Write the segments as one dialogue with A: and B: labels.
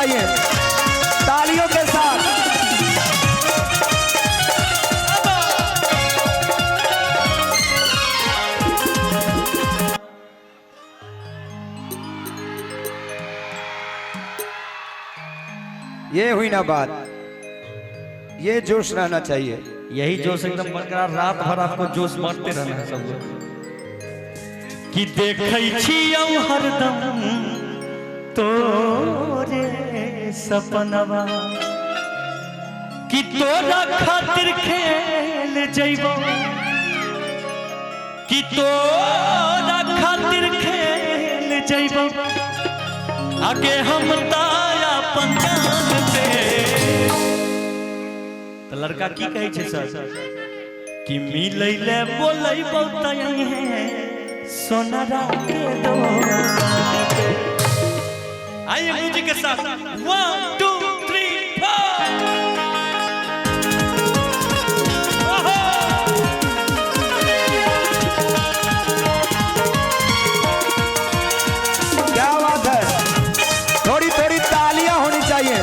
A: चाहिए तालियों के साथ। ये हुई ना बात, ये जोश रहना चाहिए।
B: यही जोश एकदम बरकरार रात भर आपको जोश बांटते रहना है सब लोग। कि देखै छियौ हरदम तोरे सपनवा, कि तोरा खातिर खेल जइबो, कि तोरा खातिर खेल जइबो, आगे हम ताया पंजाब पे। तो लड़का की कहे छे सर कि मिलै ले बोलै बहुतै है सोनारा के दो। आइए म्यूजिक के साथ 1 2 3 4।
A: क्या बात है, थोड़ी थोड़ी तालियां होनी चाहिए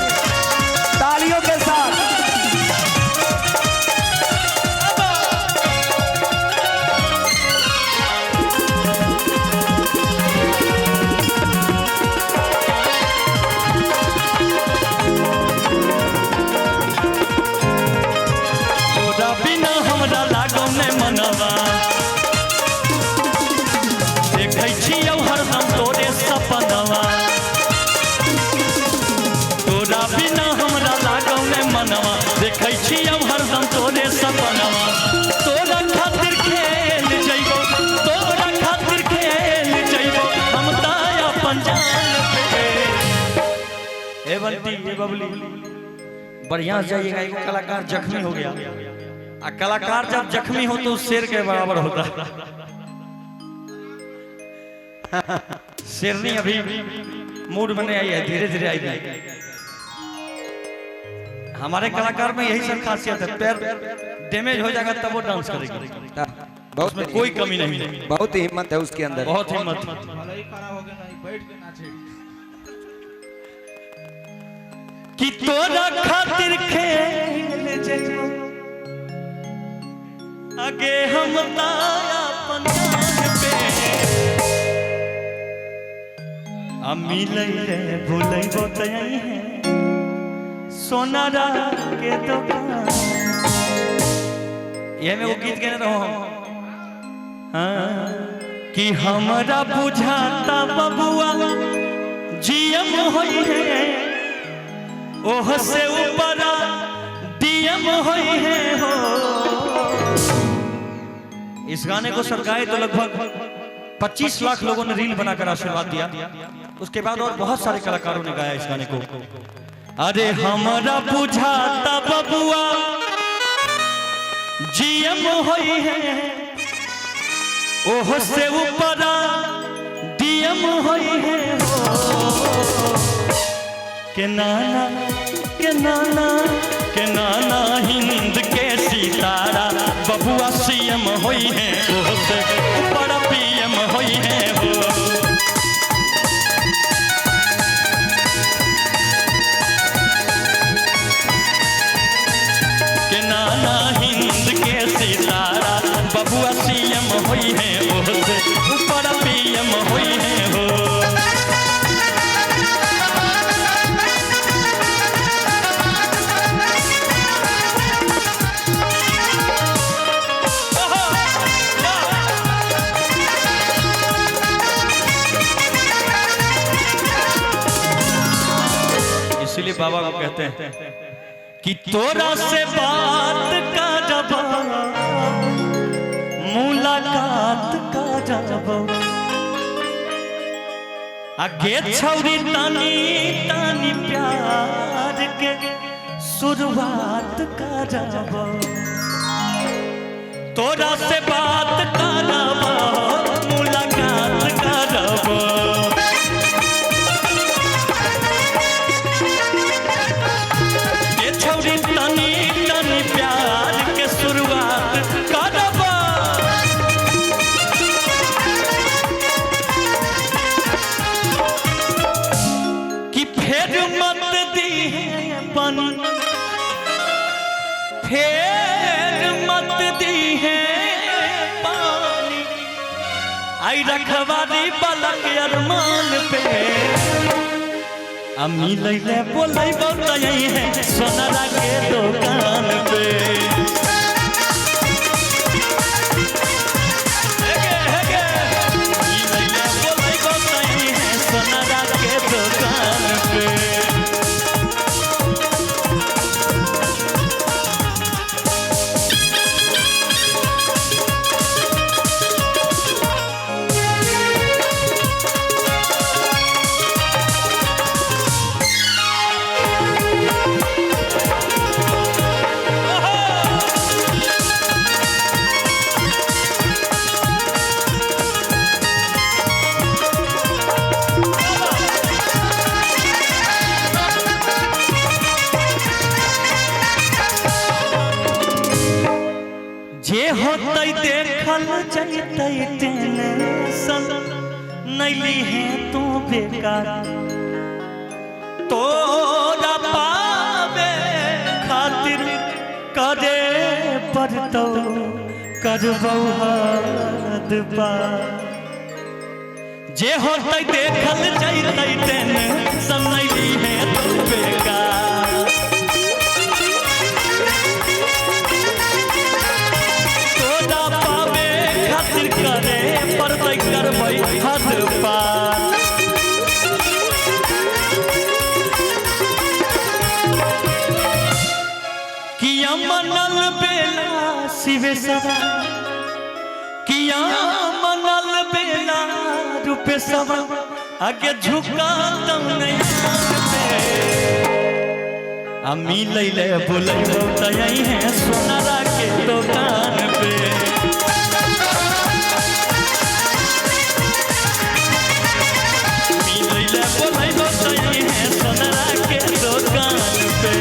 A: तालियों के साथ। देखै छियौ हरदम तोरे सपनवा, तोरा खातिर खेल जइबो, तोरा खातिर खेल जइबो, हम ताया पंजाब पे। ए बंटी ए बबली बढ़िया जाइएगा। एक कलाकार जख्मी हो गया, आ कलाकार जब जख्मी हो तो शेर के बराबर होता है। शेरनी अभी मूड में नहीं आई है, धीरे धीरे आएगी। हमारे कलाकार में यही सब खासियत है, पैर डैमेज हो जाएगा तब वो डांस करेगी। बहुत में
B: कोई कमी नहीं है,
A: बहुत हिम्मत है उसके अंदर,
B: बहुत हिम्मत। कि तोरा खातिर खेल जइबो, आगे हम ताया पंजाब पे। आ मिलै ले भूलैबो तै है सोनारा के दुकान। ये मैं वो गीत कहने रहा हूँ। हाँ कि हमरा बुझाता बबुआ जीएम होई है, ओह से ऊपर डीएम होई है हो। इस गाने को सरकाए तो लगभग 25 लाख लोगों ने रील बनाकर आशीर्वाद दिया। उसके बाद और बहुत सारे कलाकारों ने गाया इस गाने को। अरे हमरा बुझाता बबुआ जीएम होई है, ओह से ऊपर डीएम होई है हो। के नाना के नाना के नाना हिंद के सितारा, बबुआ सीएम होई है, ओह से ऊपर पीएम होई है हो। बबुआ सीएम होई है, ओह से ऊपर पीएम होई है हो। इसीलिए बाबा को कहते हैं कि तोरा से बात का जवाब मुलाकात का जाबो, आगे छौरी तानी तानी प्यार के शुरुआत का जाबो। तोरा से बात का जाबो मुलाकात का जाबो। ये छौरी तानी तानी प्यार के शुरुआत का जाबो। फिर मत पानी फेर मत दी है पानी आई रखवारी बालक अरमान पे अम्मी लैले बोलै बोलै है सोनारा के दुकान पे सोनारा के दुकान पे जे होतै देखल जैतै टेंशन नैली है तू बेकार तोरा पावे खातिर करे पड़तौ करबौ हद पार जे होतै देखल जैतै टेंशन नैली है तू बेकार करे पड़तै करबै हद पार किया मनल बेला शिवे सवा किया मनल बेला रूपे सवा आगे झुका दम नहीं अम्मी लैले बोलै बोलै है सोनारा के दुकान पे सोनारा के दुकान पे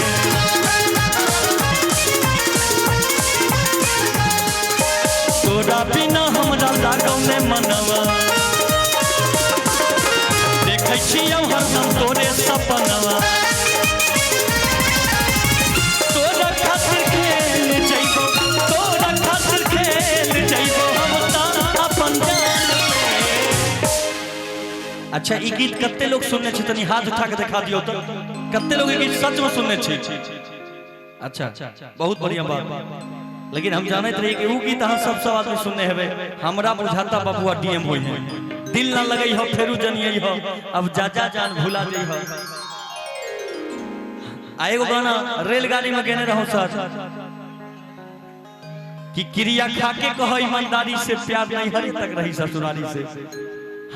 B: तोरा बिना हमरा लागौ ने मनवा देखै छियौ हरदम तोरे सपनवा तोरा खातिर खेल जइबो तोरा खातिर खेल जइबो हम त अपन जान पे अच्छा ई गीत कते लोग सुनने छी तनी हाथ उठा के दिखा दियो तो कते लोग ई गीत सच में सुनने छी अच्छा बहुत बढ़िया बात लेकिन हम जानत रही कि ऊ गीत अहाँ सब आदमी सुनने हेबे हमरा बुझाता बबुआ डीएम होई है दिल ना लगई हो फेरू जनियै हो अब जा जान भुला जई हो आ एगो गाना रेलगाड़ी में गेने रहौ सर कि क्रिया खाके कहो ईमानदारी से प्यार नहीं हरी तक रही ससुरारी से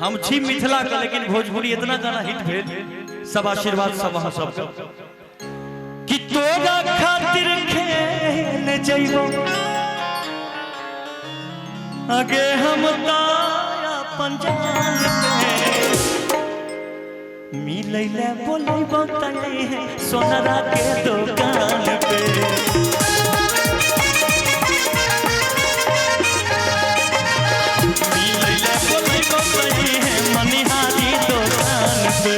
B: हम छी मिथिला का लेकिन भोजपुरी इतना गाना हिट भेल सब आशीर्वाद सब वहां सब कि तोरा खातिर खेल जइबो आगे हम ताया पंजान पे मिलैले बोलैबो तले है सोनारा के दुकान पे मनिहारी दुकान पे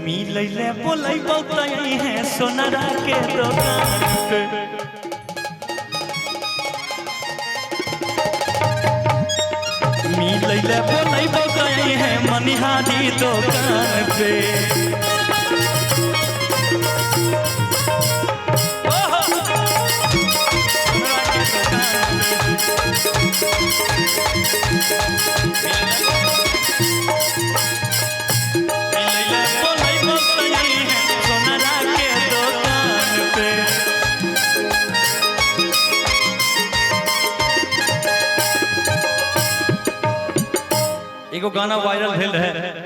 B: मिलैले बोलै बोलै है सोनारा के दुकान पे मिलैले बोलै बोलै है मनिहारी दुकान पे एगो गाना वायरल भेल है